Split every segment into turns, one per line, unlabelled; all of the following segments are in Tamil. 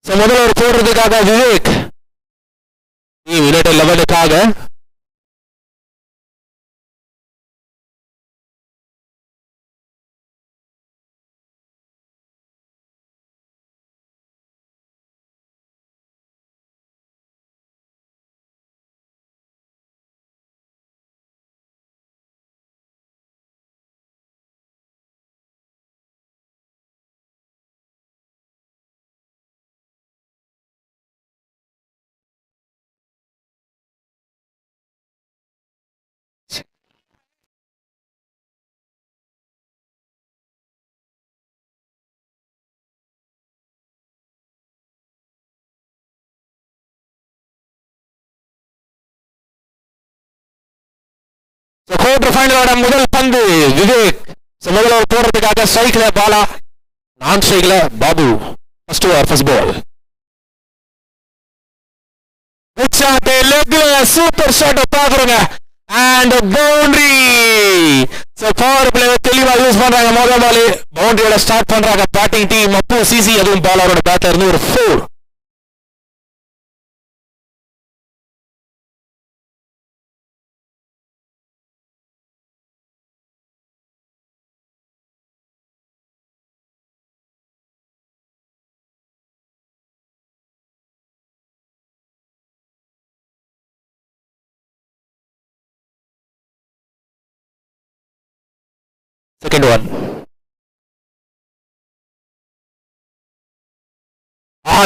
முதல்ல ஒரு போடுறதுக்காக விவேக் யுனைடெட் லெவலுக்காக குவார்டர் ஃபைனலோட முதல் பந்து விவேக் முதல்ல ஒரு போடுறதுக்காக ஸ்ட்ரைக்ல பாலா நான் ஸ்ட்ரைக்ல Babu first over first ball shot லெக்ல சூப்பர் ஷாட் பாக்குறோங்க அண்ட் பவுண்டரி பவர் பிளே தெளிவா யூஸ் பண்றாங்க முதல் பால் பவுண்டரியோட ஸ்டார்ட் பண்றாங்க பேட்டிங் டீம் அப்போ சிசி அதுவும் பாலரோட பேட்ல இருந்து ஒரு 4 செகண்ட் ஒன்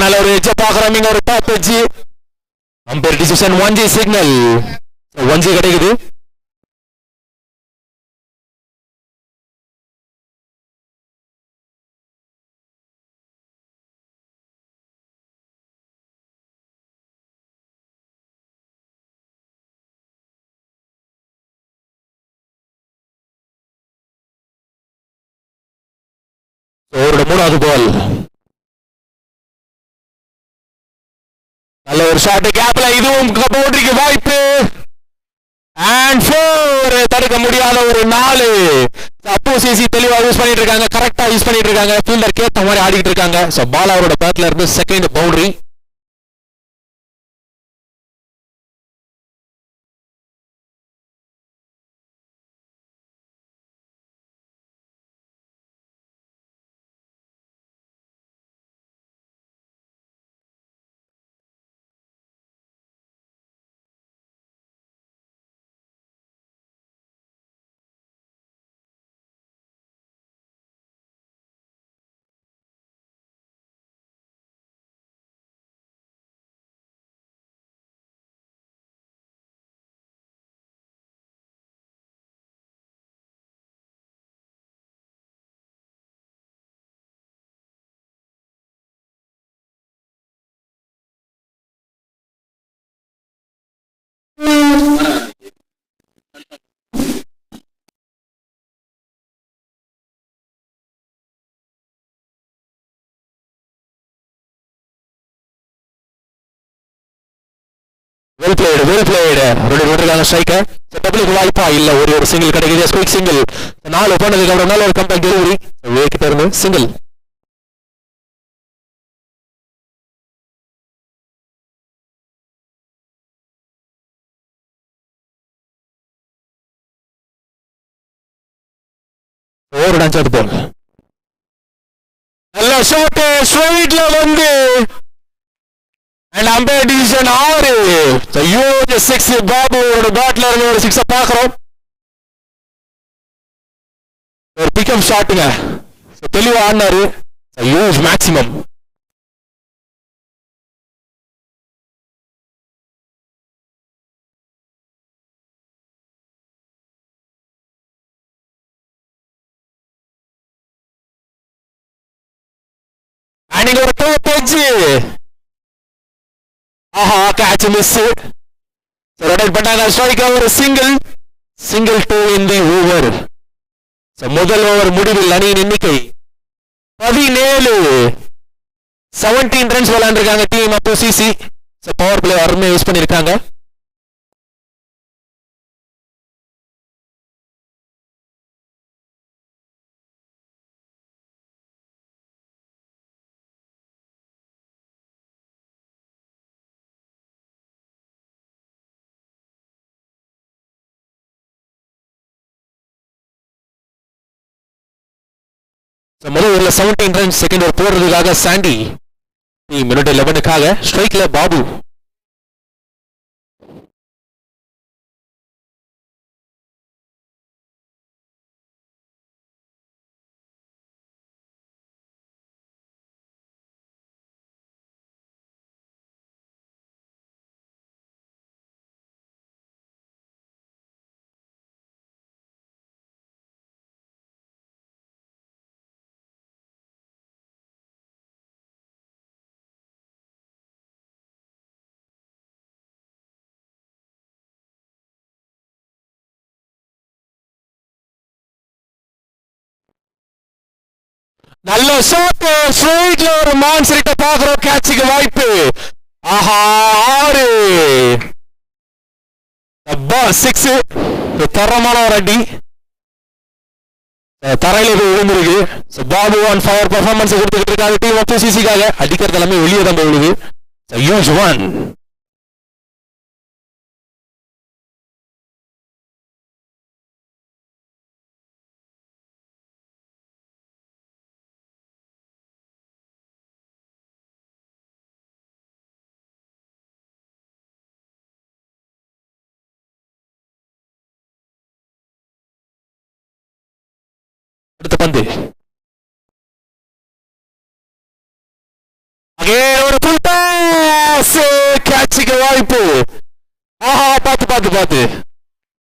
நல்ல ஒரு எட்ஜ பாக்குறோம் இங்க ஒரு top edge ampere decision 1G signal 1G கிடைக்குது ஒரு மூணாவது பால் நல்ல ஒரு ஷாட் கேப்ல இதுவும் பவுண்டரிக்கு வாய்ப்பு அண்ட் 4 தடுக்க முடியாத ஒரு 4 அப்போ சிசி தெளிவா யூஸ் பண்ணிட்டு இருக்காங்க கரெக்டா யூஸ் பண்ணிட்டு இருக்காங்க ஃபீல்டர் கேட்ட மாதிரி ஆடிட்டு இருக்காங்க சோ பால் அவரோட பேட்ல இருந்து செகண்ட் பவுண்டரி வெல் பிளேடு ரெண்டு விட்டுருக்காங்க ஸ்ட்ரைக்கர் டபுளுக்கு வாய்ப்பா இல்ல ஒரு சிங்கிள் கிடைக்குது ஸ்குயிக் சிங்கிள் 4 பண்ணதுக்கு அப்புறம் நல்ல ஒரு கம்பேக் டெலிவரி வேக்கிட்ட இருந்து சிங்கிள் ஒரு அஞ்சாவது பால் நல்ல ஷாட் ஸ்ட்ரைட்ல வந்து அண்ட் அம்பேர் டிசிஷன் 6 ஹியூஜ் 6 பாபுவோட பேட்ல இருந்து ஒரு 6 பாக்குறோம் ஒரு பிக்கப் ஷாட்டுங்க தெளிவா ஆடினாரு ஹியூஜ் மேக்ஸிமம் அண்ட் ஒரு டாப் எட்ஜ் ஆஹா கேட்ச் மிஸ் ரொட்டேட் பண்ணாங்க ஸ்ட்ரைக்கர் ஒரு சிங்கிள் 2 இன் தி ஓவர் முதல் ஓவர் முடிவில் அணியின் எண்ணிக்கை 17 ரன்ஸ் விளையாண்டுருக்காங்க டீம் அப்போ சிசி பவர் பிளே அருமையா யூஸ் பண்ணிருக்காங்க முதல் ஓவர்ல 17 ரன், செகண்ட் ஓவர் போடுறதுக்காக சாண்டி, மினிட் 11க்காக ஸ்ட்ரைக்ல பாபு. நல்ல ஷாட், ஸ்ட்ரைட்ல ஒரு மான்சரிட்ட பாக்குறோம், கேட்சுக்கு வாய்ப்பு. ஆஹா, 6 6, தரமான ஒரு அடி தரையில போய் விழுந்திருக்கு. பாபு ஆன் ஃபயர் பெர்ஃபார்மன்ஸ் கொடுத்துக்கிட்டு இருக்காங்க டீம் ஆஃப் சிசிக்காக. அடிக்கிறது எல்லாமே வெளியே தான் போய் விழுது. Huge one. அடுத்த பந்து ஒரு புல் டாஸ், கேட்சுக்கு வாய்ப்பு. ஆஹா, பார்த்து பார்த்து பார்த்து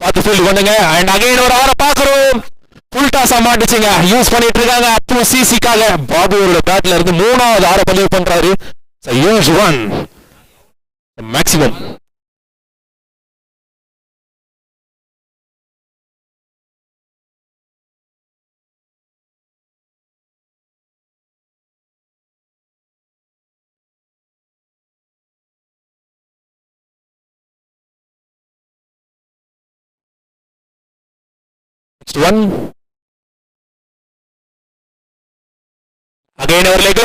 பார்த்து ஃபீல்ட் பண்ணுங்க. அண்ட் அகைன் ஒரு 6 பாக்குறோம், புல் டாஸா மாட்டுச்சுங்க. யூஸ் பண்ணிட்டு இருக்காங்க அப்பு சிசிக்காக. பாபுவோட பேட்ல இருந்து 3வது 6 பதிவு பண்றாரு. Huge one maximum.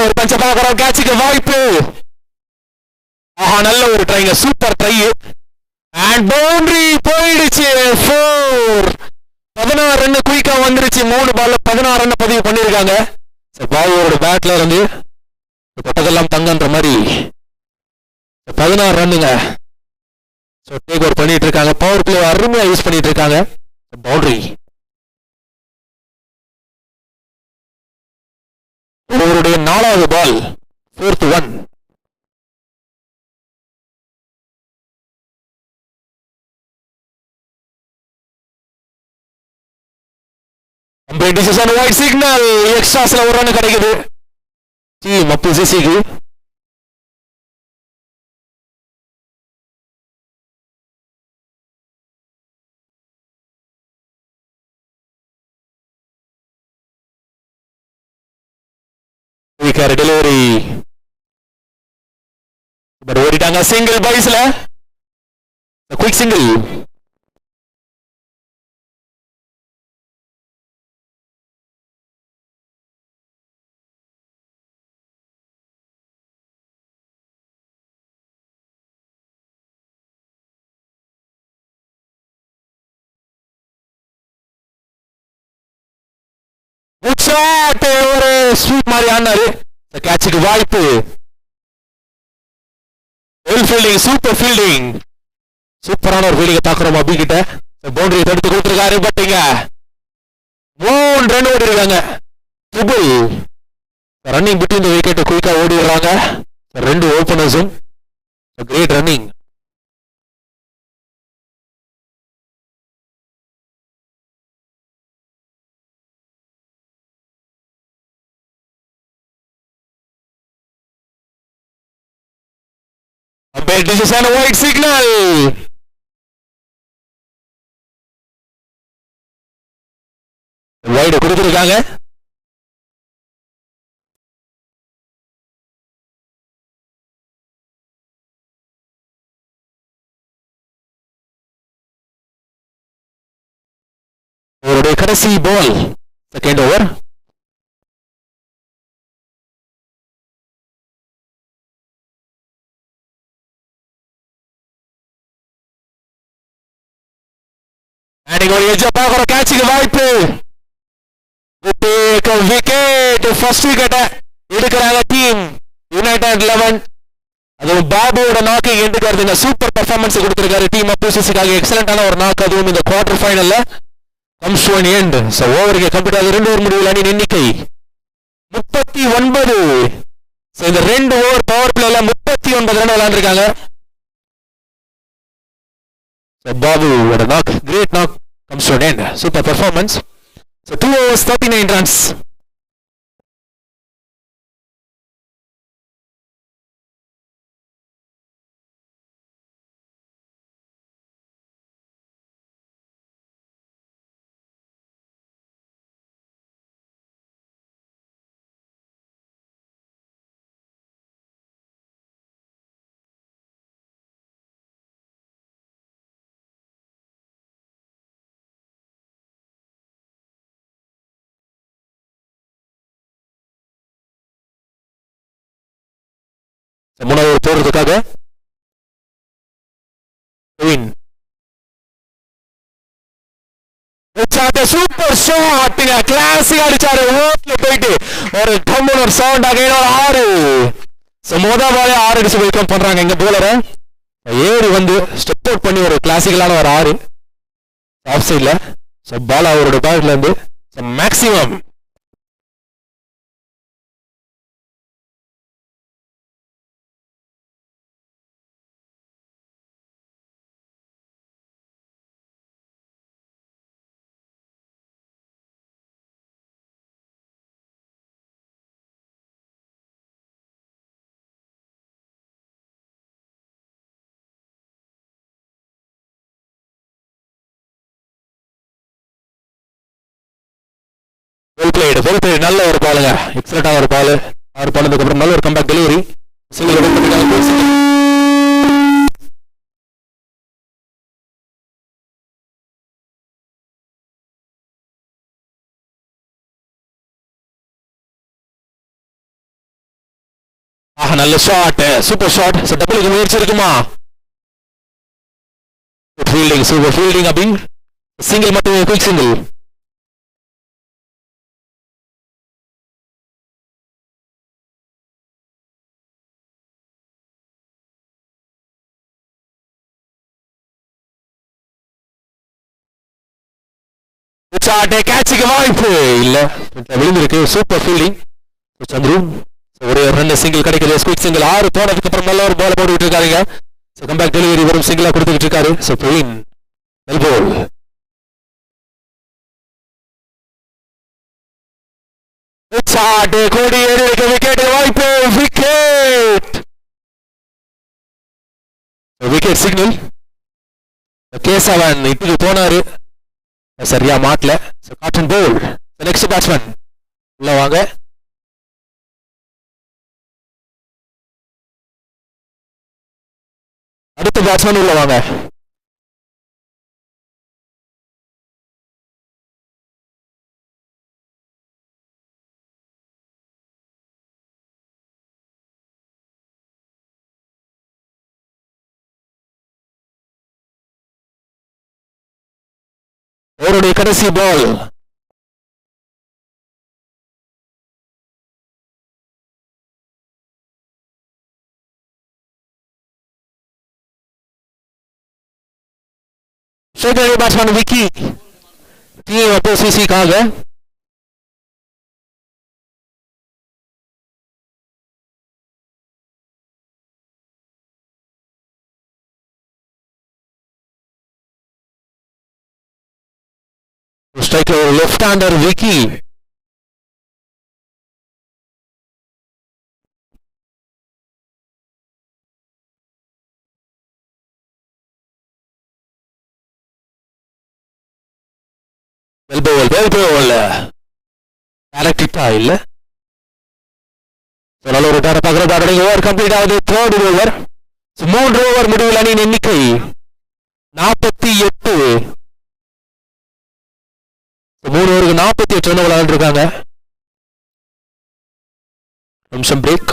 ஒரு பஞ்ச பாக்குறோம், கேட்சுக்கு வாய்ப்பு. ஆஹா, நல்ல ஒரு ட்ரைங்க, சூப்பர் ட்ரை. அண்ட் பவுண்டரி போயிடுச்சு. 4, 16 ரன் குயிக்கா வந்துருச்சு. 3 பால்ல 16 ரன் பதிவு பண்ணிருக்காங்க. பாபுவோட பேட்ல இருந்து தொட்டதெல்லாம் தங்கன்ற மாதிரி 16 ரன்னுங்க. டேக் ஓவர் பண்ணிட்டு இருக்காங்க. பவர் பிளே அருமையா யூஸ் பண்ணிட்டு இருக்காங்க. பவுண்டரி. அவருடைய 4வது பால், 4th 1. ஒயிட் சிக்னல், எக்ஸ்ட்ராஸ்ல ஒரு ரன் கிடைக்குது டீம் அப்பு சிசிக்கு. டெலிவரி பட் ஓடிட்டாங்க. சிங்கிள் பாய்ஸ்ல குயிக் சிங்கிள். ஒரு ஸ்வீப் மாதிரி ஆனாரு. கேட்சுக்கு வாய்ப்பு. ஃபீல்டிங், சூப்பர் ஃபீல்டிங், சூப்பரான ஒரு ஃபீல்டிங் பாக்குறோம் அபி கிட்ட. பவுண்டரி தடுத்து கொடுத்துருக்காரு. பட் இங்க 3 ரன் ஓடி இருக்காங்க. Triple running between the wicket குயிக்கா ஓடிடுறாங்க 2 ஓபனர்ஸும். Great running. This is on a white signal. Wide கொடுத்திருக்காங்க. ஒரு கடைசி பால், செகண்ட் ஓவர். ஒரு எஜ்ஜா பாக்குற கேட்சுக்கு வாய்ப்பு. விக்கெட் ஃபர்ஸ்ட் விக்கெட்டை எடுக்கிறாங்க டீம் யுனைடெட் 11. அதுவும் பாபுவோட நாக்கு எண்டுக்காருங்க. சூப்பர் பெர்ஃபார்மன்ஸ் கொடுத்திருக்காரு டீம் அப்போசிஸுக்காக. எக்ஸலண்டான ஒரு நாக்கு, அதுவும் இந்த குவார்டர் ஃபைனல்ல comes to an end. So ஓவருக்கு கம்ப்ளீட் ஆகுது. 2 ஓவர் முடிவில் அணியின் எண்ணிக்கை 39. So இந்த 2 ஓவர் பவர் பிளேல 39 ரன் விளையாண்டுருக்காங்க. So பாபுவோட knock, great knock, comes to an end. Super performance. So 2 overs 39 runs. மூணாவது போடுறதுக்காக சூப்பர் ஷாட், கிளாசிக் அடிச்சாரு. ஓட்ல போயிட்டு ஒரு டம்முனர் சவுண்ட் ஆக 6. மொத பாலே 6 அடிச்சு வெல்கம் பண்றாங்க எங்க போலரை. ஏறி வந்து ஸ்டெப் அவுட் பண்ணி ஒரு கிளாசிக்கலான ஒரு 6 ஆஃப் சைட்ல. பாலா அவரோட பேட்ல இருந்து மேக்சிமம் வெல் பிளேடு. நல்ல ஒரு பாலுங்க, எக்ஸலண்டான ஒரு பால். 6 பண்ணதுக்கு அப்புறம் நல்ல ஒரு கம்பேக் டெலிவரி. நல்ல ஷாட், சூப்பர் ஷாட். டபுளுக்கு முயற்சி இருக்குமா? Fielding, super fielding. அப்படி சிங்கிள் மட்டும், குயிக் சிங்கிள். கேட்சுக்கு வாய்ப்பு இல்ல, விழுந்திருக்கு. Super fielding Chandru. ஒரு ரன் சிங்கிள் கிடைக்குது, ஸ்குயிக் சிங்கிள். 6 போனதுக்கு அப்புறம் நல்ல ஒரு பால் போட்டுட்டு இருக்காருங்க. கம்பேக் டெலிவரி வரும், சிங்கிளா கொடுத்துட்டு இருக்காரு. மெல்போல் கோடி ஏறி விக்கெட் வாய்ப்பு. Wicket signal. கேசவன் இப்படி போனாரு, சரியா மாட்டல. காட்டன் போல். நெக்ஸ்ட் பேட்ஸ்மேன் உள்ள வாங்க. அடுத்த பேட்ஸ்மேன் உள்ள வாங்க. அவருடைய கடைசி பால். பேட்ஸ்மேன் விக்கி டீம் அப்போசிஸுக்காக. ஸ்ட்ரைக்ல ஒரு லெஃப்ட் ஹேண்டர் விக்கி. இல்ல நல்ல ஒரு ஓவர் கம்ப்ளீட் ஆகுது. 3rd over. 3 ஓவர் முடிவில் அணியின் எண்ணிக்கை 48. 3 ஓவருக்கு 48 ரன் விளையாண்டு இருக்காங்க. நிமிஷம் பிரேக்.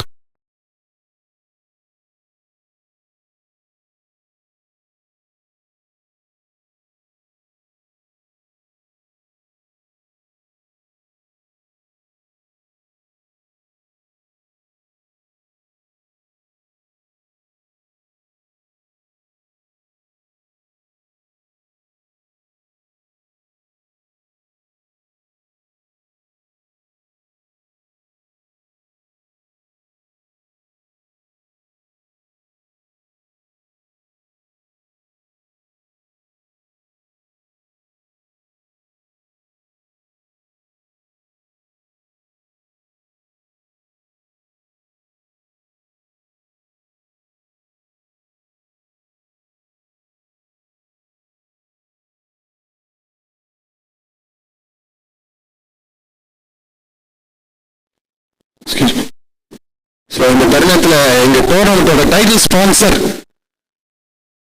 ஸோ இந்த தருணத்தில் எங்க டோர்னமெண்டோட title sponsor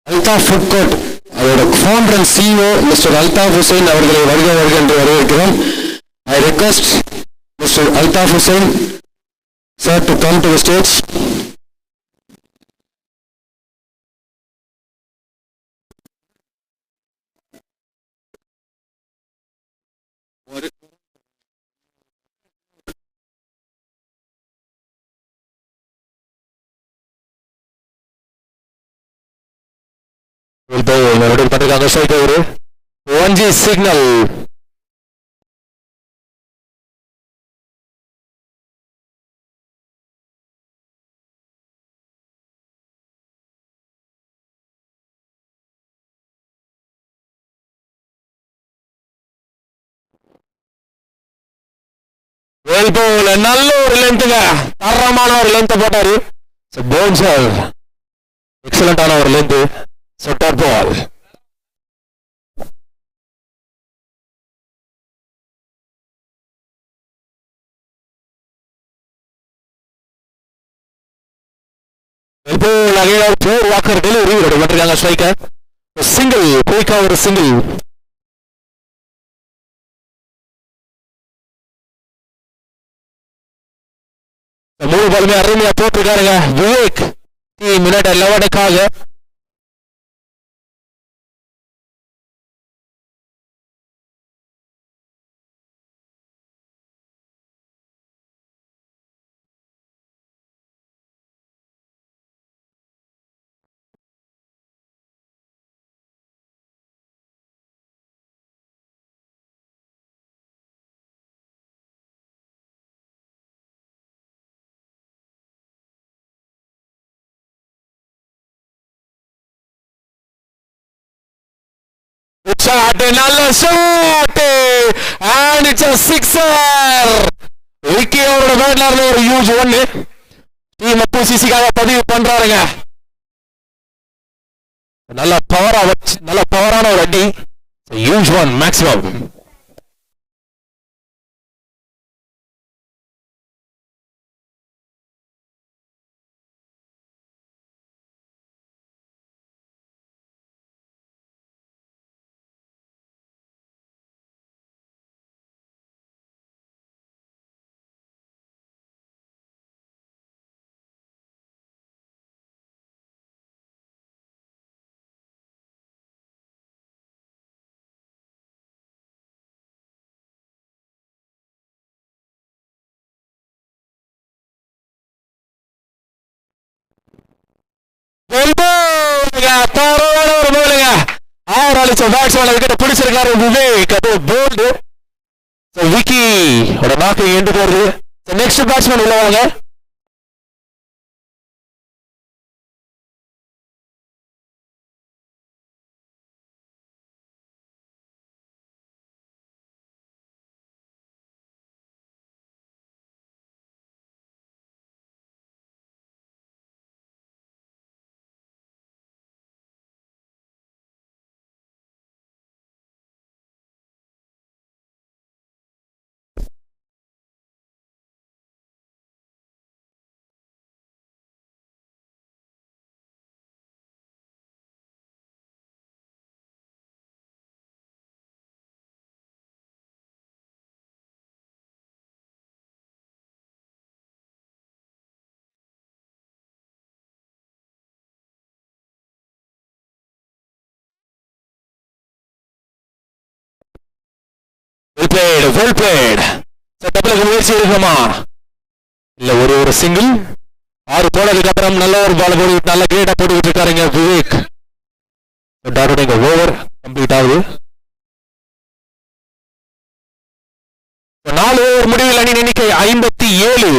Altaf food court அதோட founder and CEO mister Altaf Hussain அவர்களை வருக வருக என்று வரவேற்கிறோம். I request mister Altaf Hussain sir to come to the stage.
பண்ணிருக்காங்க ஸ்ட்ரைக் ஒரு 1G சிக்னல். நல்ல ஒரு லென்த்துங்க, தரமான ஒரு லென்த் போட்டாரு. போன்சர் எக்ஸலண்டான ஒரு லென்த். செட்டர் பால் வாக்கர் டெலிவரி பண்ணிருக்காங்க ஸ்ட்ரைக்கர். சிங்கிள் குயிக்கா ஒரு சிங்கிள். மூணு பாலுமே அருமையா போட்டிருக்காருங்க விவேக். மினிட் 11க்காக நல்ல shot and it's a sixer. Vicky அவரோட பேட்லர்ல ஒரு ஹியூஜ் ஒன்னு டீம் அப்பு சிசிக்காக பதிவு பண்றாருங்க. நல்ல பவரான ஒரு அடி. Huge one maximum. பிடிச்சிருக்காரு விவேக். அது போல்டு. விக்கி நாக்கு எண்டு போறது. நெக்ஸ்ட் பேட்ஸ்மேன் உள்ளவாங்க. Well played. டபுளுக்கு முயற்சி இருக்குமா இல்ல ஒரு சிங்கிள். 6 போனதுக்கு அப்புறம் நல்ல ஒரு பால் போட்டு நல்ல கிரேட்டா போட்டுக்கிட்டு இருக்காருங்க விவேக். ஓவர் கம்ப்ளீட் ஆகுது. 4 ஓவர் முடிவில் அணி எண்ணிக்கை 57.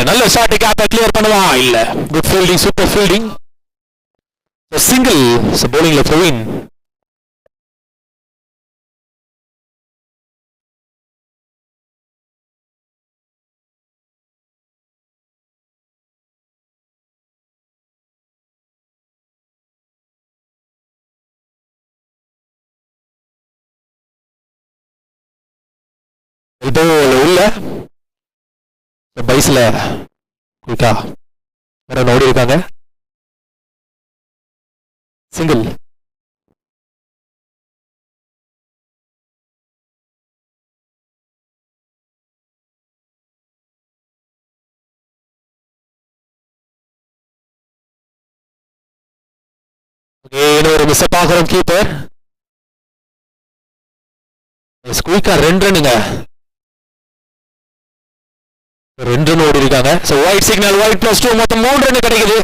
நல்ல ஷாட் கேப்பை கிளியர் பண்ணுவான் இல்ல. Good fielding, super fielding. Single. பவுலிங்ல பிரவீன். இல்ல பைஸ்ல குயிக்கா வேற ஓடி இருக்காங்க. சிங்கிள். ஒரு மிஸ் பாக்குறோம் கீப்பர். குயிக்கா 2 ரன்னுங்க. 2 ரன் ஓடி இருக்காங்க. சோ ஒயிட் சிக்னல், ஒயிட் +2 மொத்தம் 3 ரன் கிடைக்குது.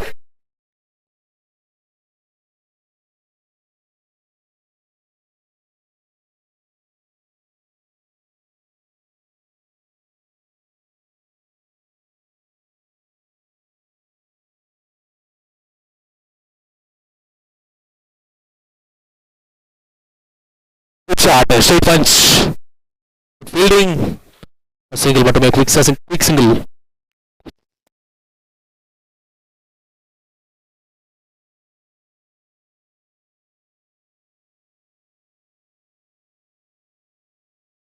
Shot, straight punch. Fielding. Single மட்டுமே, quick single.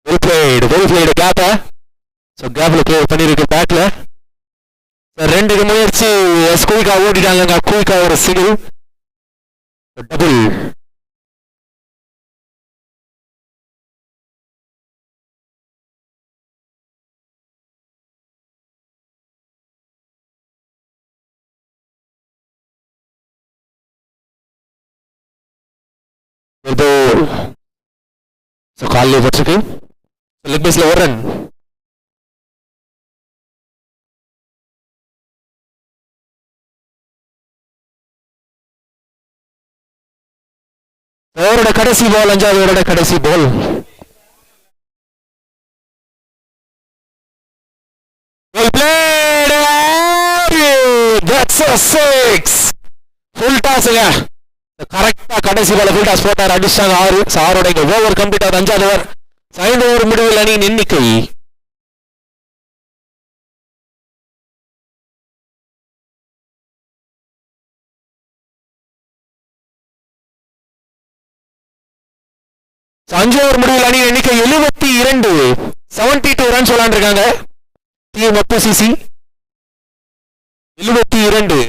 Well played gap. So gapல play பண்ணிருக்கு பேட்ல. ரெண்டுக்கு முயற்சி குயிக்கா ஓடிட்டாங்க. குயிக்கா ஒரு சிங்கிள், டபுள். காலில் பட்டிருக்கு. லெக் பேஸ்ல ஒரு ரன். ஓவரோட கடைசி பால், 5வது ஓவரோட கடைசி பால். Well played. That's a 6. Full toss-ங்க. கரெக்டா கடைசி பால் ஃபுல் டாஸ் போட்டார். அடிச்சாங்க 6. 6ஓட இங்க ஓவர் கம்ப்ளீட் ஆகுது. 5வது ஓவர். 5 ஓவர் முடிவில் அணியின் எண்ணிக்கை 5 ஓவர் முடிவில் அணியின் எண்ணிக்கை 72. 72 ரன்ஸ் விளையாண்டுருக்காங்க team FCC. 72.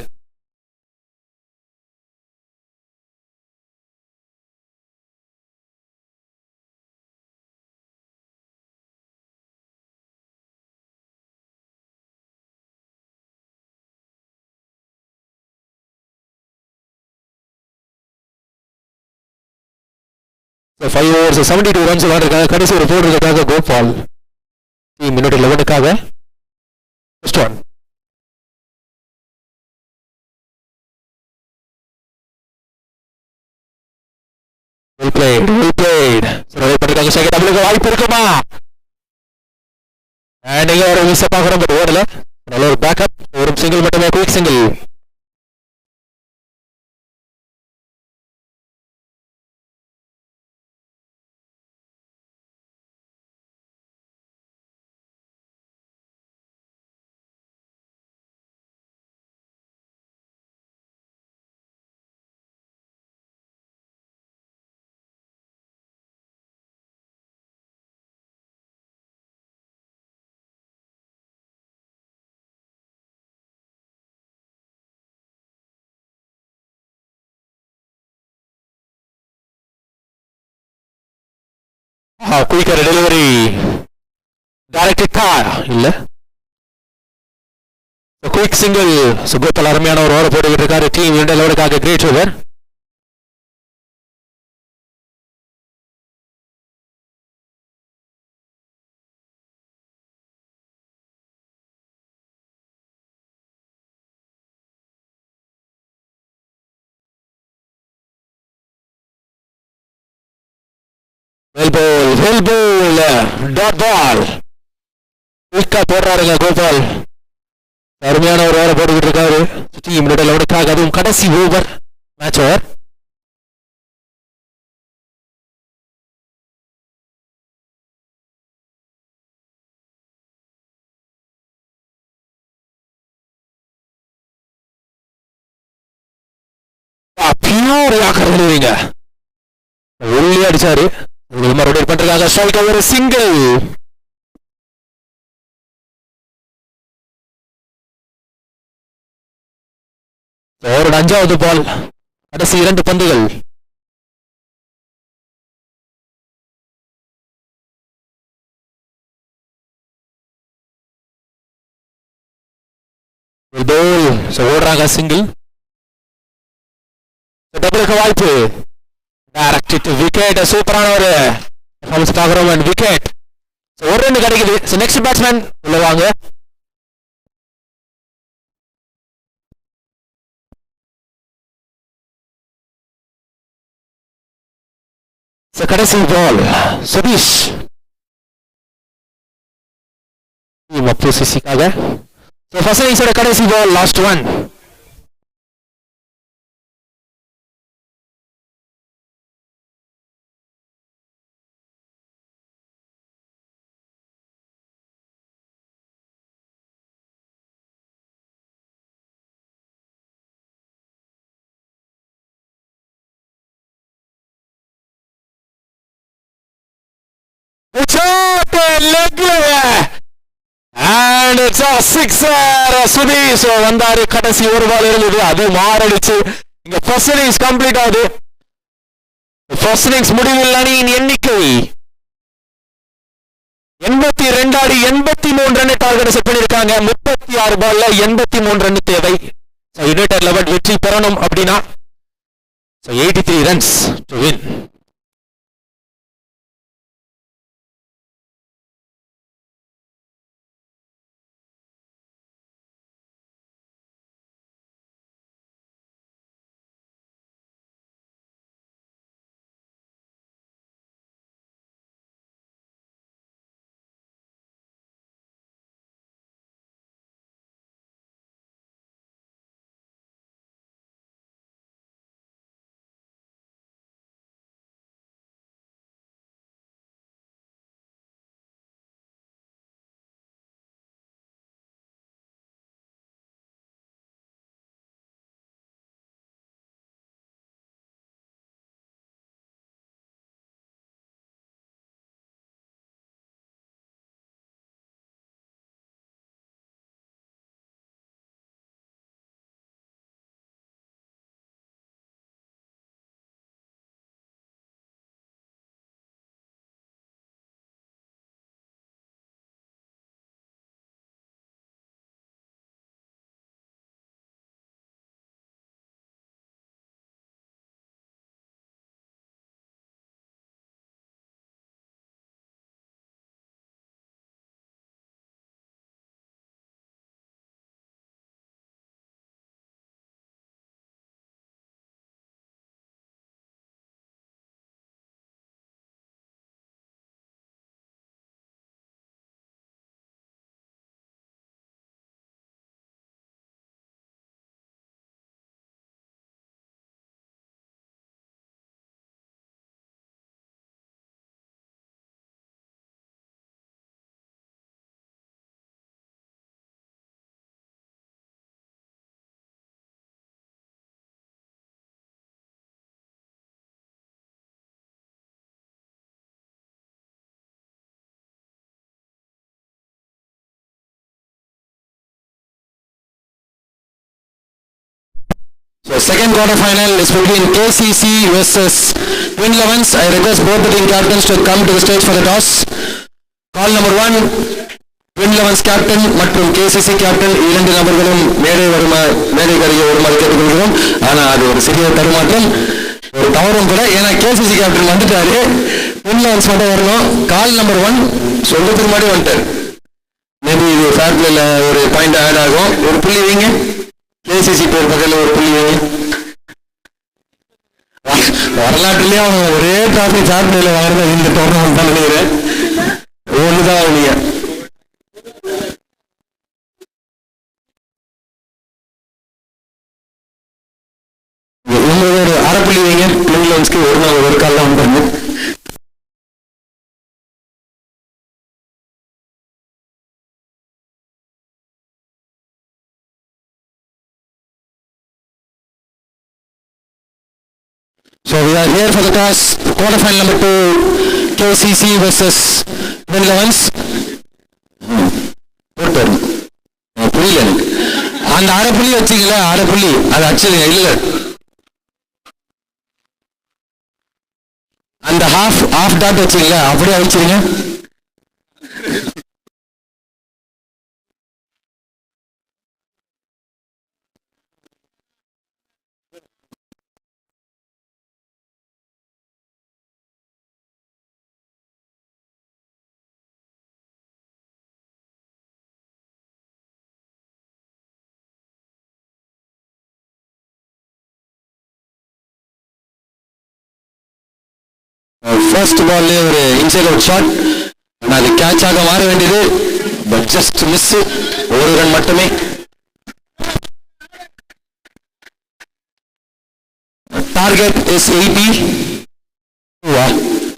So 5 overs 72 runs விளையாண்டிருக்காங்க. கடைசி ஒரு போடுறதுக்காக கோபால் மினிட் 11க்காக ஃபர்ஸ்ட் ஒன். Well played. சர்வை பண்ணிருக்காங்க. செகண்ட் டபுளுக்கு வாய்ப்பு இருக்குமா? அண்ட் இங்க ஒரு மிஸ் பாக்குறோம், பட் ஓடல. நல்ல ஒரு பேக்கப், ஒரு சிங்கிள் மட்டுமே, quick single. Quicker delivery, direct இல்ல, குயிக் சிங்கிள். சுகோபால் அருமையான ஒரு ஓவர் போட்டுக்கிட்டு இருக்காரு. டீம் இந்தியா லெவலுக்காக great over. Well ball, dot ball. குயிக்கா போடுறாருங்க கோபால். அருமையான ஒரு ஓவர் போட்டுக்கிட்டு இருக்காரு டீம் இந்தியா லெவலுக்காக. அதுவும் கடைசி over, match over. Pure yorker எழுதுவீங்க, உள்ளே அடிச்சாரு. மறுபடியும் பண்றாங்க. ஸ்ட்ரைக் ஒரு சிங்கிள். அவரோட 5வது பால், கடைசி 2 பந்துகள். ஓடுறாங்க சிங்கிள், டபுளுக்கு வாய்ப்பு, டைரக்ட் விக்கெட். சூப்பரான ஒரு விக்கெட். ஒரு ரன் கிடைக்குது. நெக்ஸ்ட் பேட்ஸ்மேன் உள்ள வாங்க. கடைசி பால் சதீஷ் சிசிக்காக. ஃபர்ஸ்ட் இன்னிங்ஸோட கடைசி ball, last one. And it's a sixer. Sudheesh வந்தாரு. கடைசி ஒரு பால் இருந்தது, அது மாரடிச்சு. இங்க ஃபர்ஸ்ட் இன்னிங்ஸ் கம்ப்ளீட் ஆகுது. ஃபர்ஸ்ட் இன்னிங்ஸ் முடிவில் அணியின் எண்ணிக்கை 82 ஆடி 83 ரன் டார்கெட் செட் பண்ணிருக்காங்க. 36 பால்ல 83 ரன் தேவை. யுனைடெட் 11 வெற்றி பெறணும் அப்படின்னா 83 runs to win.
So second quarter final is between KCC versus Twin Elevens. I request both the team captains to come to the stage for the toss. Call number 1, Twin Elevens captain மற்றும் KCC captain இரண்டு நபர்களும் மேடை கருகே வருமாறு கேட்டுக்கொள்கிறோம். ஆனா அது ஒரு சிறிய தருமாற்றம், ஒரு தவறும் கூட. ஏன்னா KCC கேப்டன் வந்துட்டாரு, Twin Elevens மட்டும் வரணும். கால் நம்பர் 1 சொல்றதுக்கு முன்னாடி வந்துட்டாரு. மேபி இது ஃபேர் பிளேல ஒரு பாயிண்ட் ஆட் ஆகும். ஒரு புள்ளி வைங்க. KCC பேர் பக்கத்தில் ஒரு புள்ளி வைங்க. வரலாற்றிலேயே அவங்க ஒரே டிராஃபி ஃபேர் பிளேல வாங்குறது இந்த டோர்னமெண்ட் தான் நினைக்கிறேன். ஒண்ணுதான் நீங்க ஒரு அரை புள்ளி வைங்க. ட்வின் எலவன்ஸ்க்கு ஒரு நாள் ஒரு கால் தான் வந்து. So we are here for the toss, quarter final number 2, KCC versus Twin Elevens. புரியல எனக்கு. அந்த அரை புள்ளி வச்சீங்களா, அரை புள்ளி அதை அடிச்சிருங்க. இல்ல அந்த ஹாஃப் டாட் வச்சீங்களா, அப்படியே அடிச்சிருங்க. ஃபர்ஸ்ட் பால்ல ஒரு இன்சைட் அவுட் ஷாட், அது கேட்ச் ஆக மாற வேண்டியது, பட் ஜஸ்ட் மிஸ், ஒரு ரன் மட்டுமே. Target is 80.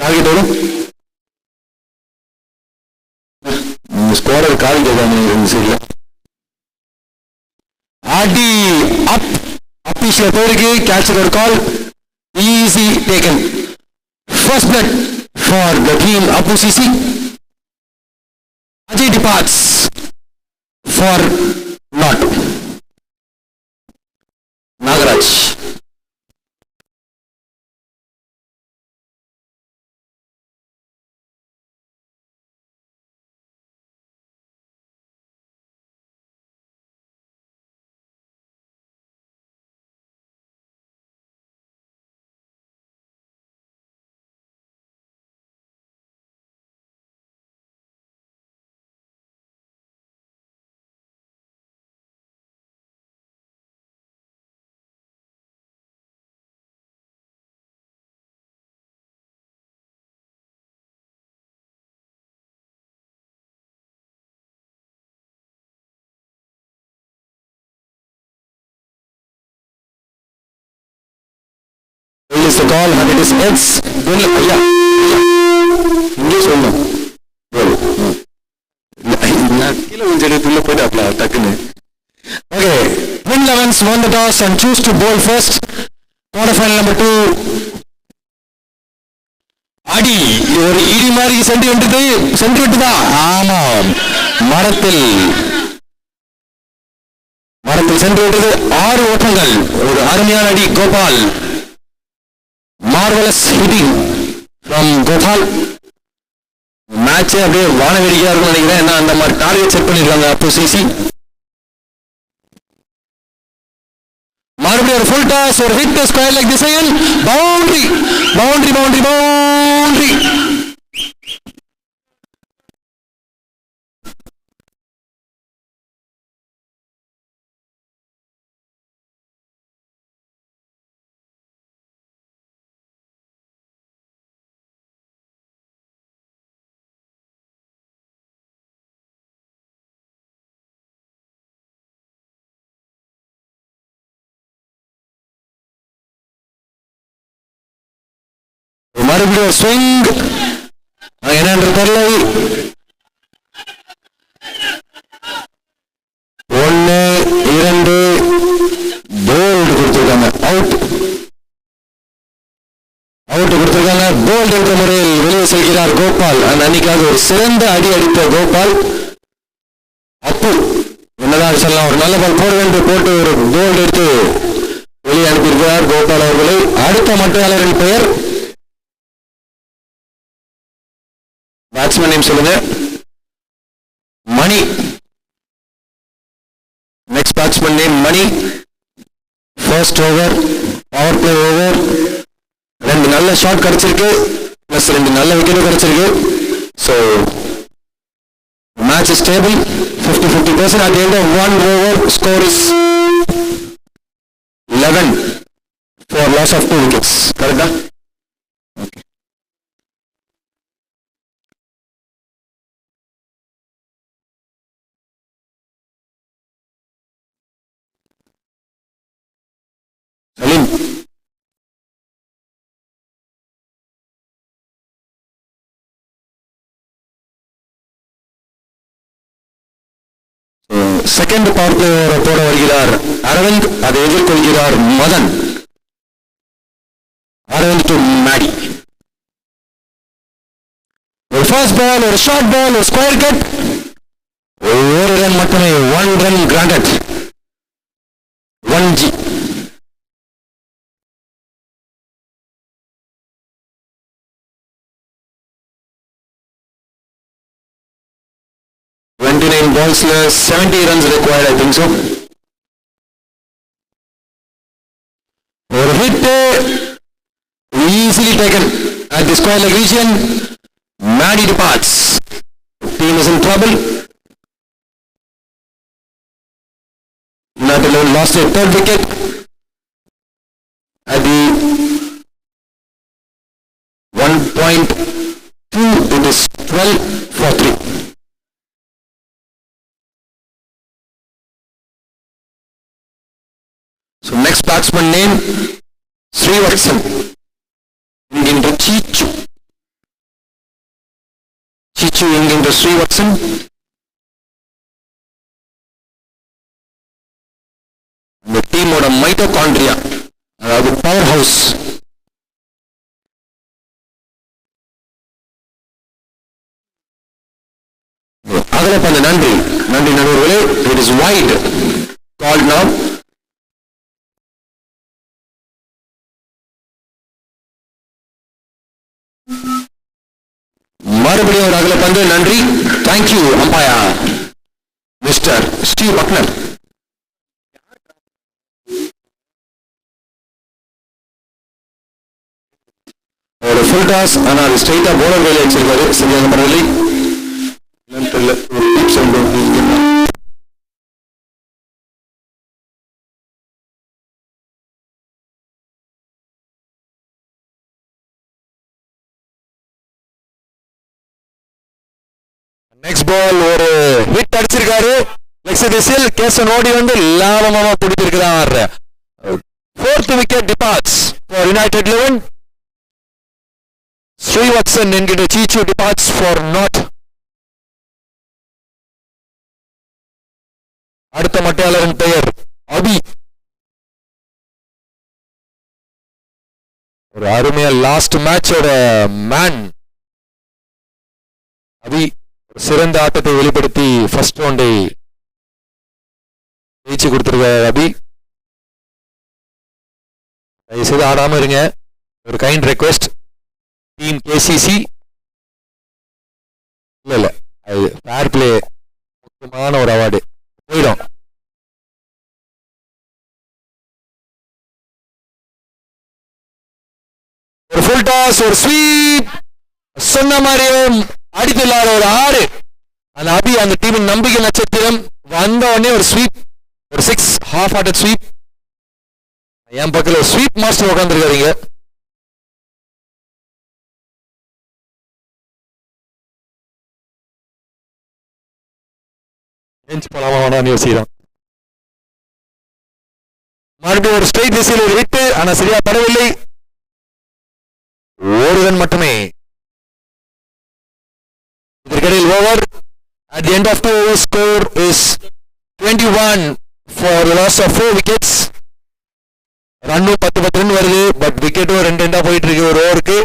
டார்கெட் எவ்வளோ? ஸ்கோரர் கால் கேட்காம சைட்ல ஆடி அப் அபிஷியல் போயிருக்கு. கேட்ச் ஒரு call, easy taken. First blood for the team Apu CC. Ajay departs for not. Nagaraj. Is the call and it is X. இங்கே சொல்லணும். கீழே கொஞ்சம் போயிட்டாப்ல டக்குன்னு. Okay, Twin Elevens won the toss and choose to bowl first. Quarter final number 2. அடி ஒரு இடி மாதிரி சென்டிமெண்ட் தான். ஆமா, மரத்தில் சென்று விட்டது. 6 ஓட்டங்கள், ஒரு அருமையான அடி. Gopal, marvelous hitting from Gopal. Match அப்படியே வானவேடிக்கையா இருக்கும் நினைக்கிறேன். ஏன்னா அந்த மாதிரி டார்கெட் செட் பண்ணிருக்காங்க அப்போ சிசி. மறுபடியும் ஒரு ஃபுல் டாஸ், ஒரு ஹிட் ஸ்கொயர் லெக் திசையில் பவுண்டரி. மறுபடியும் ஸ்விங், என்னென்று தெரியல. 1 2 போல்டு கொடுத்திருக்காங்க. அவுட் கொடுத்திருக்காங்க. போல்டு என்ற முறையில் வெளியே செல்கிறார் கோபால். அன்னைக்காக ஒரு சிறந்த அடி அடித்த கோபால். அப்பு என்னதான் சொல்லலாம், ஒரு நல்ல பால் போட வேண்டும், போட்டு ஒரு போல்டு எடுத்து வெளியே அனுப்பியிருக்கிறார் கோபால் அவர்களை. அடுத்த மட்டையாளரின் பெயர் பேட்ஸ்மேன் நேம் சொல்லுங்க. Mani. Next batsman name Mani. First over, power play over. 2 நல்ல ஷாட் கிடைச்சிருக்கு, பிளஸ் 2 நல்ல விக்கெட் கிடைச்சிருக்கு. So match is stable, 50-50%. At the end of 1 over, score is 11 for loss of 2 wickets. Correct? Okay. Salim. Second power play ஓவரை போட வருகிறார் அரவிந்த். அதை எதிர்கொள்கிறார் மதன். அரவிந்த் டு மேடி. ஒரு ஃபர்ஸ்ட் பால், ஒரு ஷார்ட் பால், ஒரு ஸ்கொயர் கட். ஒரு ரன் மட்டுமே, 1 run granted. 29 balls, 70 runs required, I think so. Or hit easily taken at the square leg region. Maddie departs. Team is in trouble. Not alone lost a third wicket at the 1.2. It is 12 for 3. So next batsman name Srivatsan. Into Chichu. Chichu into Srivatsan. The team of mitochondria, the powerhouse. Agalapanda Nandri Nanurvale, it is wide. Called now. மறுபடியும் ஒரு அகலப்பந்து. நன்றி. Thank you umpire mister Steve Bucknor. ஒரு ஃபுல் டாஸ், ஆனா அது ஸ்ட்ரைட்டா போலர் வேலை வச்சிருக்காரு. சரியாக பரவாயில்லை.
நெக்ஸ்ட் பால் ஒரு ஹிட் அடிச்சிருக்காரு. நெக்ஸ்ட் திசில் கேசன் ஓடி வந்து லாபமா பிடிச்சிருக்கிறார். 4th wicket departs for United 11. Srivatsan என்கிற Chichu departs for not. அடுத்த மட்டையாளரின் பெயர் அபி. ஒரு அருமையா லாஸ்ட் மேட்சோட மேன் அபி சிறந்த ஆட்டத்தை வெளிப்படுத்தி ஃபர்ஸ்ட் ரவுண்டை ஜெயிச்சு கொடுத்திருக்காரு அபி. தயவுசெய்து ஆடாம இருங்க. ஒரு கைண்ட் ரெக்வெஸ்ட். டீம் கேசிசி இல்ல அது ஃபேர் பிளே முக்கியமான ஒரு அவார்டு போயிடும். ஒரு ஃபுல் டாஸ், ஒரு ஸ்வீப். சொன்ன மாதிரியே அடித்துள்ளார் ஒரு 6. அந்த அபி அந்த டீமின் நம்பிக்கை நட்சத்திரம். வந்த உடனே ஒரு ஸ்வீப், ஒரு 6 ஹாஃப் ஹார்ட்டட் ஸ்வீப். என் பக்கத்துல ஸ்வீப் மாஸ்டர் உட்காந்துருக்காருங்க. பெஞ்ச் போலாமா வேணாம்னு யோசிக்கிறான். மறுபடியும் ஒரு ஸ்ட்ரைட் திசையில் ஒரு ஹிட், ஆனா சரியா படவில்லை. ஒரு ரன் மட்டுமே. இதற்கிடையில் over. At the end of 2 overs, score is 21 for the loss of 4 wickets. ரன்னும் 10 run வருது. பட் விக்கெட்டும் 2 போயிட்டு இருக்கு ஒரு ஓவருக்கு.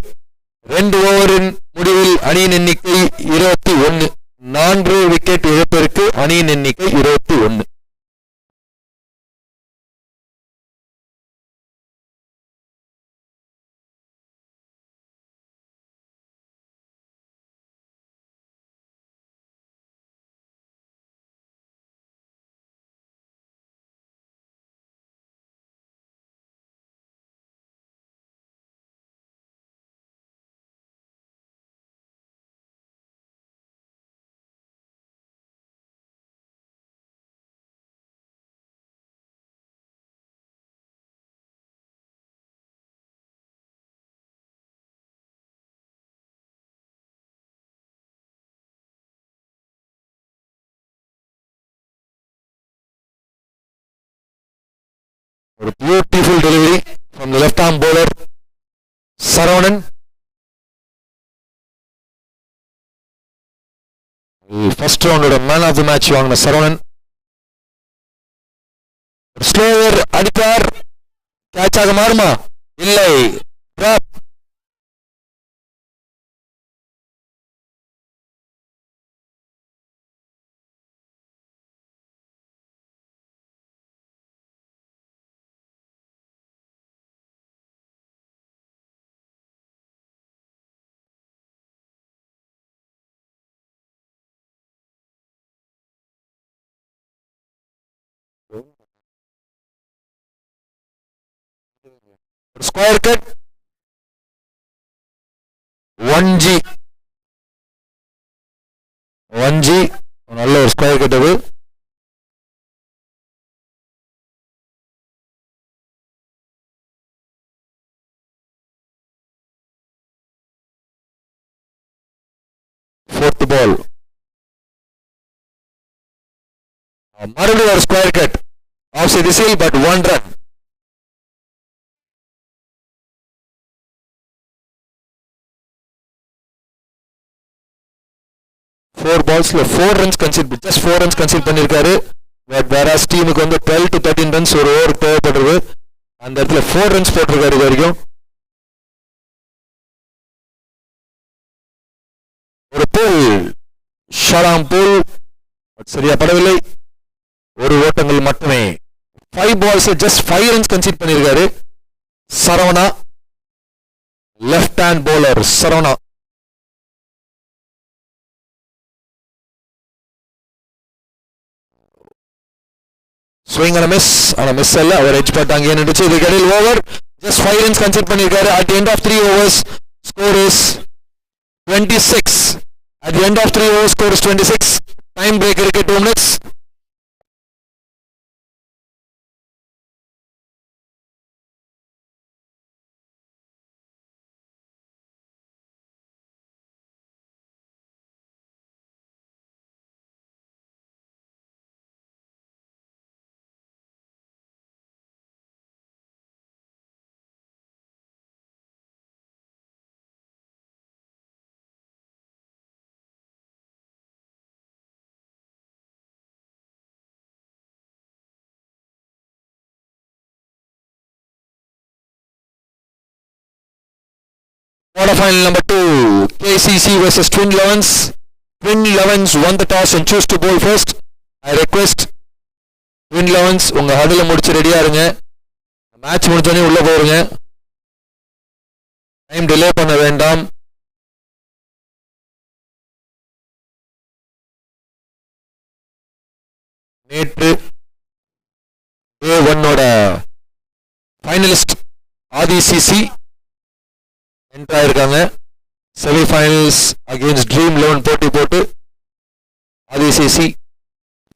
2 ஓவரின் முடிவில் அணியின் எண்ணிக்கை 21. 4 விக்கெட் இழப்பிற்கு அணியின் எண்ணிக்கை 21. ஒரு beautiful delivery from the left arm bowler Saravanan. First ரவுண்டோட மேன் ஆஃப் தி மேட்ச் வாங்கின சரவணன். ஸ்லோவர் அடித்தார். கேட்ச் ஆக மாறுமா? இல்லை. டிராப். ஸ்கொயர் கட் 1G நல்ல ஒரு ஸ்கொயர் கட் அது. ஃபோர்த் பால் மறுபடியும் ஒரு ஸ்கொயர் கட் ஆஃப் சைட் திசையில் பட் 1 ரன். ஃபோர் பால்ஸ்ல 4 runs conceded just 4 runs concede பண்ணிருக்காரு. பட் வேற டீமுக்கு வந்து 12 to 13 ரன்ஸ் ஒரு ஓவர் தேவைப்படுறது. அந்த இடத்துல 4 ரன்ஸ் போட்டிருக்காரு இது வரைக்கும். ஒரு போல் ஷாராம் போல் சரியா படவில்லை. ஒரு ஓட்டங்கள் மட்டுமே. 5 பால்ஸ் ஜஸ்ட் 5 ரன்ஸ் கன்சிட் பண்ணிருக்காரு Saravana. Left hand bowler Saravana. Swing ஆன மிஸ் அல்ல. அவர் எட்ஜ் பட் அங்கே நின்றுச்சு. இதுக்கு இடையில் ஓவர் ஜஸ்ட் 5 ரன்ஸ் கன்சிட் பண்ணிருக்காரு. At the end of 3 overs score is 26. At the end of 3 overs score is 26. Time break இருக்கு 2 minutes. Quarter final number 2, KCC versus Twin Elevens. Twin Elevens won the toss and choose to bowl first. I request Twin Elevens உங்க ஹடல முடிச்சு ரெடியா இருங்க. மேட்ச் முடிஞ்சோடனே உள்ள போறீங்க. டைம் டிலே பண்ண வேண்டாம். நேற்று Day 1 ஓட ஃபைனலிஸ்ட் ஆதி சிசி என்ட்ரு ஆயிருக்காங்க. செமி ஃபைனல்ஸ் அகெயின்ஸ்ட் ட்ரீம் 11 போட்டி போட்டு ஆதிசிசி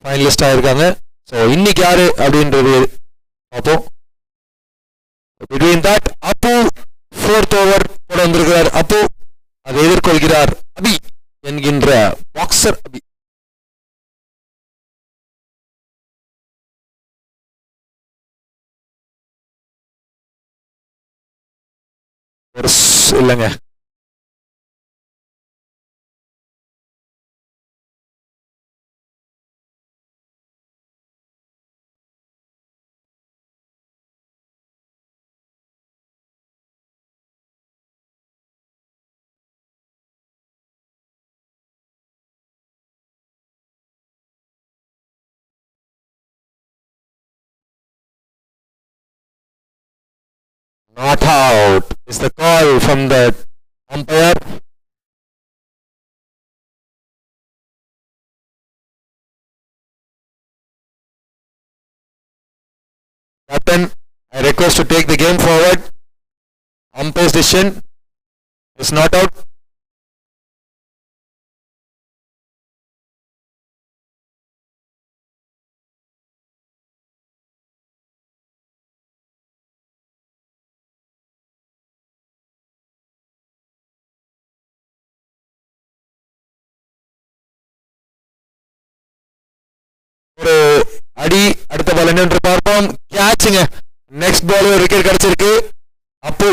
ஃபைனலிஸ்ட் ஆயிருக்காங்க. ஸோ இன்னைக்கு யாரு அப்படின்றது பார்ப்போம். Between that Appu 4th over போட வந்திருக்கிறார். அப்பு அதை எதிர்கொள்கிறார் அபி என்கின்ற பாக்ஸர் அபி. இல்லைங்க not out is the call from the umpire. Captain, I request to take the game forward. Umpire's decision is not out. ஒரு அடி அடுத்த பால் என்னென்று பார்ப்போம். கேட்சுங்க. நெக்ஸ்ட் பால் ஒரு விக்கெட் கிடைச்சிருக்கு. அப்பு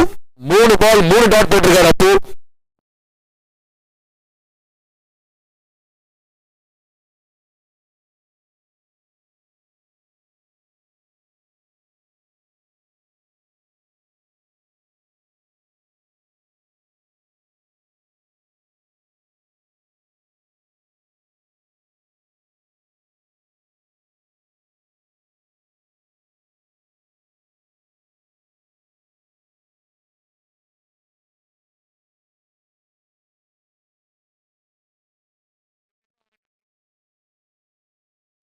3 பால் 3 டாட் போட்டிருக்காரு அப்பு.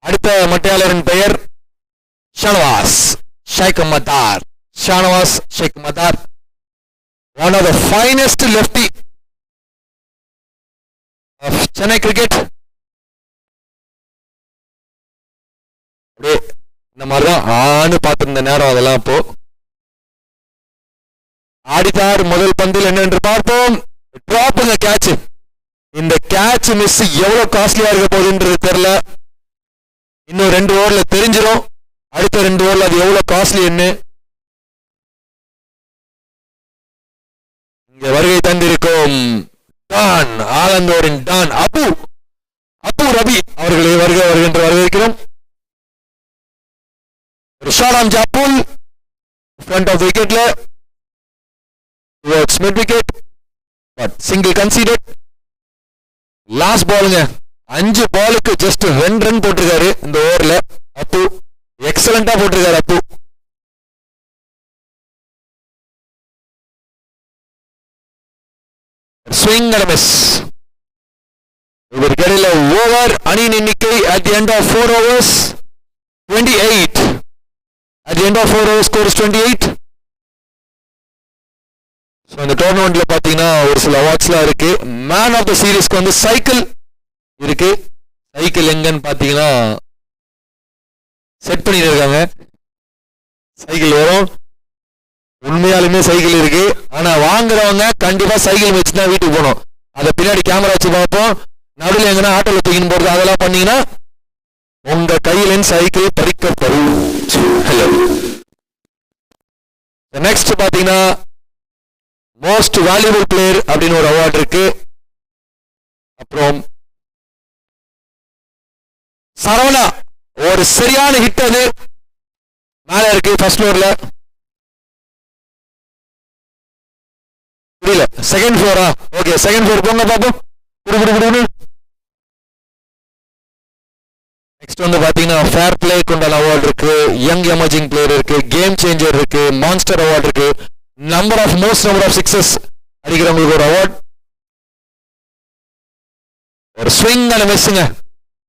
அடுத்த மட்டையாளரின் பெயர் ஷனவாஸ் Shaikh மத்தார். Shanawaz Sheikh Madar, one of the finest lefty of Chennai cricket. இந்த மாதிரிதான் ஆணு பார்த்திருந்த நேரம் அதெல்லாம் இப்போ ஆடித்தார் முதல் பந்தில் என்னென்று பார்ப்போம். டிராப்புங்க கேட்ச். இந்த கேட்ச் மிஸ் எவ்வளவு காஸ்ட்லியா இருக்க போகுதுன்றது தெரியல. இன்னும் 2 ஓவர்ல தெரிஞ்சிடும். அடுத்த 2 ஓவர்ல அது எவ்வளவு காஸ்ட்லி என்ன. இங்க வருகை தந்திருக்கும் டான் ஆலந்தோரின் டான் அபு ரபி அவர்களை வருகின்ற வரவேற்கிறோம். ரிஷாராம் ஜாப்பூல் front of the wicket towards mid wicket but single conceded. Last பாலுங்க 5 பாலுக்கு ஜஸ்ட் 2 ரன் போட்டிருக்காரு இந்த ஓவர்ல. அப்பு எக்ஸலண்டா போட்டிருக்காரு. அப்பு swing and a miss. இவர்களில் ஓவர் அணியின் எண்ணிக்கை at the end of 4 overs 28. At the end of 4 overs score is 28. So இந்த டோர்னமெண்ட்ல பாத்தீங்கன்னா ஒரு சில அவார்ட்ஸ்லாம் இருக்கு. மேன் ஆஃப் த சீரீஸ்க்கு வந்து சைக்கிள் இருக்கு. சைக்கிள் எங்கன்னு பாத்தீங்கன்னா செட் பண்ணிட்டு இருக்காங்க. சைக்கிள் வரும். உண்மையாலுமே சைக்கிள் இருக்கு. ஆனா வாங்குறவங்க கண்டிப்பா சைக்கிள் வச்சு தான் வீட்டுக்கு போகணும். அதை பின்னாடி கேமரா வச்சு பார்ப்போம். நடுவில் எங்கன்னா ஆட்டோல தூக்கின்னு போறது அதெல்லாம் பண்ணீங்கன்னா உங்க கையில சைக்கிள் பறிக்கப்படும். ஹலோ நெக்ஸ்ட் பாத்தீங்கன்னா மோஸ்ட் வேல்யூபிள் பிளேயர் அப்படின்னு ஒரு அவார்டு இருக்கு. அப்புறம் சரவணா ஒரு சரியான ஹிட் அது மேல இருக்கு ஃபர்ஸ்ட் ஃப்ளோர்ல. புரியல second Flora? Okay second floor போங்க பாப்போம். நெக்ஸ்ட் வந்து பாத்தீங்கன்னா ஃபேர் பிளே கொண்டான அவார்டு இருக்கு. யங் எமர்ஜிங் பிளேயர் இருக்கு. கேம் சேஞ்சர் இருக்கு. மான்ஸ்டர் அவார்டு இருக்கு. மோஸ்ட் நம்பர் ஆஃப் சிக்ஸஸ் அடிக்கிறவங்களுக்கு ஒரு அவார்ட். ஒரு ஸ்விங் அண்ட் மிஸ்ஸுங்க.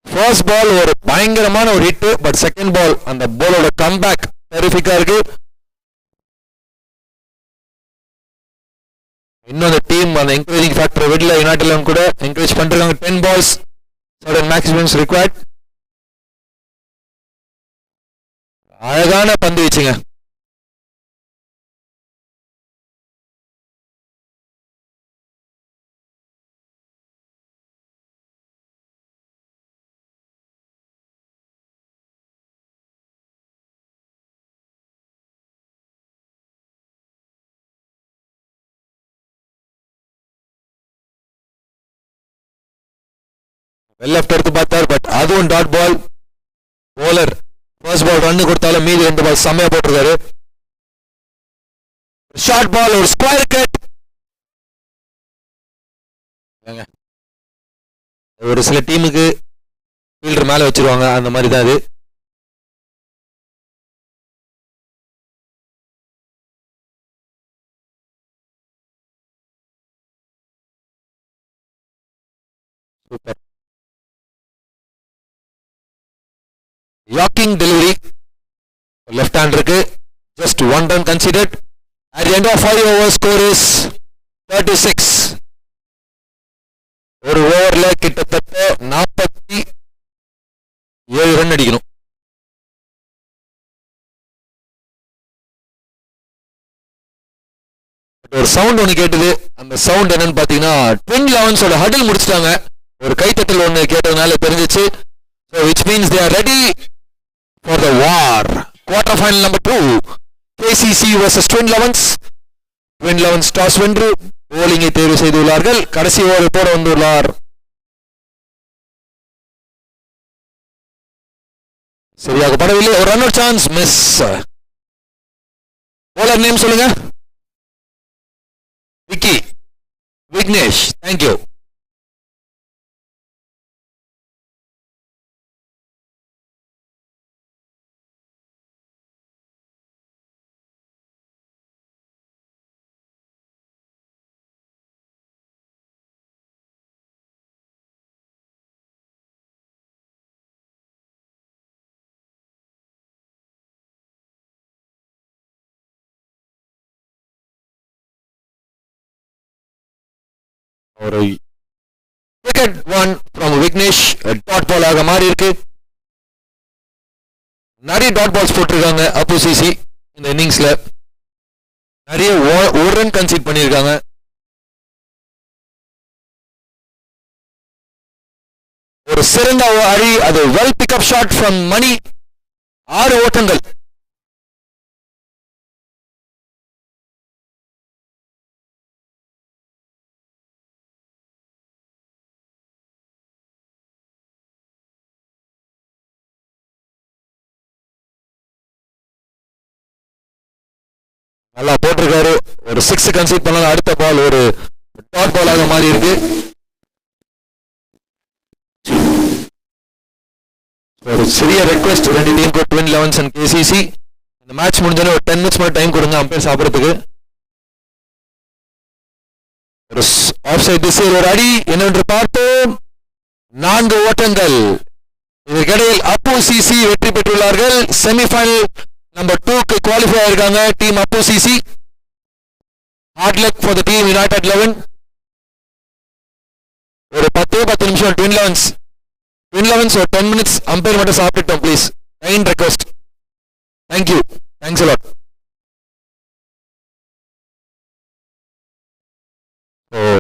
ஃபர்ஸ்ட் பால் ஒரு பயங்கரமான ஒரு ஹிட். பட் செகண்ட் பால் அந்த பாலோட கம்பேக் டெரிஃபிக்கா இருக்கு. இன்னும் அந்த டீம் அந்த என்கரேஜிங் ஃபேக்டர் விடல. யுனைடெட் கூட என்கரேஜ் பண்றாங்க. 10 balls certain maximums required. அழகான பந்து வீச்சுங்க. லெஃப்ட் எடுத்து பார்த்தார். பட் அதுவும் dot ball. Bowler first ball run கொடுத்தாலும் மீதி 2 பால் செம்மையா போட்டிருக்காரு. ஷார்ட் பால் ஒரு ஸ்கொயர் கட். ஒரு சில டீமுக்கு ஃபீல்டர் மேல வச்சிருவாங்க. அந்த மாதிரி தான் அது. சூப்பர் யாக்கிங் டெலிவரி லெஃப்ட் ஹேண்ட் இருக்கு. Just 1 run considered. At the end of 5 overs score is 36. ஒரு ஓவர்ல கிட்டத்தட்ட 47 ரன் அடிக்கணும். ஒரு சவுண்ட் ஒன்று கேட்டது. அந்த சவுண்ட் என்னன்னு பாத்தீங்கன்னா ட்வின் லெவன்ஸோட ஹடில் முடிச்சிட்டாங்க. ஒரு கைத்தட்டல் ஒன்று கேட்டதுனால தெரிஞ்சிச்சு. So which means they are ready for the war. Quarter final number 2. KCC versus Twin Elevens. Twin Elevens toss வென்று bowling-ஐ தேர்வு செய்துள்ளார்கள். கடைசி ஓவர் போட வந்துள்ளார். சரியாக படவில்லை. ஒரு run out chance miss. bowler name சொல்லுங்க. விக்கி விக்னேஷ். தேங்க்யூ. ஒரு wicket one from Vignesh dot ball ஆக மாறி இருக்கு. நிறைய டாட் பால்ஸ் போட்டிருக்காங்க அப்பு சிசி இந்த இன்னிங்ஸ்ல. நிறைய ஒரு ரன் கன்சீட் பண்ணியிருக்காங்க. ஒரு சிறந்த அடி, அது வெல் பிக்அப் ஷாட் ஃப்ரம் மணி. 6 ஓட்டங்கள். நல்லா போட்டிருக்காரு. ஒரு 6 கன்சீட் பண்ணாலும் அடுத்த பால் ஒரு டாட் பாலாக மாறி இருக்கு. ஒரு சிறிய ரெக்வெஸ்ட் ரெண்டு டீமுக்கு, ட்வின் லெவன்ஸ் அண்ட் கேசிசி, இந்த மேட்ச் முடிஞ்சோடனே ஒரு 10 மினிட்ஸ் மட்டும் டைம் கொடுங்க அம்பையர் சாப்பிட்றதுக்கு. ஒரு ஆஃப் சைட் திசையில் ஒரு அடி என்னவென்று பார்த்தோம். 4 ஓட்டங்கள். இதற்கிடையில் அப்பு சிசி வெற்றி பெற்றுள்ளார்கள். செமிஃபைனல் நம்பர் 2க்கு குவாலிஃபை ஆயிருக்காங்க team Appu CC. Hard luck for the team united 11. ஒரு 10 நிமிஷம் ட்வின் லெவன்ஸ் ஒரு 10 மினிட்ஸ் அம்பையர் மட்டும் சாப்பிட்டுட்டோம் please. Kind request. Thank you. Thanks a lot.